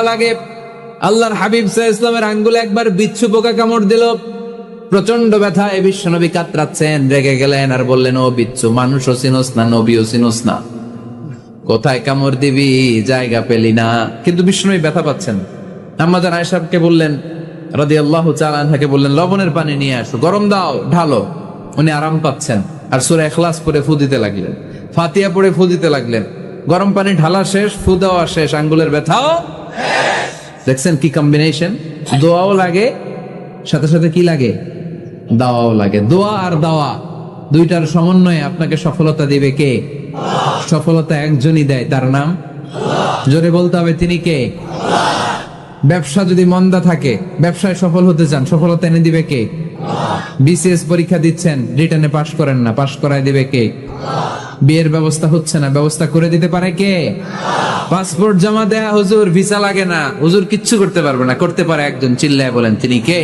লাগে। আল্লাহর হাবিব সাল্লাল্লাহু আলাইহি ওয়াসাল্লামের আঙ্গুলে একবার বিচ্ছু পোকা কামড় দিল, প্রচন্ড ব্যথায় বিশ্বনবী কাতরাচ্ছেন, রেগে গেলেন আর বললেন, ও বিচ্ছু, মানুষও চিনোস না, নবীও চিনোস না, কোথায় কামড় দিবি, জায়গা পেলি না। কিন্তু বিশ্বনবী ব্যথা পাচ্ছেন। আম্মা জান আয়েশাকে বললেন রাদিয়াল্লাহু তাআলা আনহাকে বললেন, লবণের পানি নিয়ে আসো, গরম দাও, ঢালো। উনি আরাম পাচ্ছেন আর সূরা ইখলাস পড়ে ফু দিতে লাগলেন, ফাতিহা পড়ে ফু দিতে লাগলেন। গরম পানি ঢালা শেষ, ফু দেওয়া শেষ, আঙ্গুলের ব্যথাও। দেখছেন কি কম্বিনেশন, দোয়াও লাগে সাথে সাথে কি লাগে, দাওয়াও লাগে। দোয়া আর দাওয়া দুইটার সমন্বয়ে আপনাকে সফলতা দিবে কে? সফলতা একজনই দেয়, তার নাম জোরে বলতে হবে, তিনি কে? ব্যবসা যদি মন্দা থাকে, ব্যবসায় সফল হতে চান, সফলতা এনে দিবে কে? বিসিএস পরীক্ষা দিচ্ছেন, রিটার্নে পাশ করেন না, পাশ করায় দিবে কে? বিয়ের ব্যবস্থা হচ্ছে না, ব্যবস্থা করে দিতে পারে কে? পাসপোর্ট জমা দেয়া, হুজুর ভিসা লাগে না, হুজুর কিচ্ছু করতে পারবে না, করতে পারে একজন, চিল্লায় বলেন তিনি কে?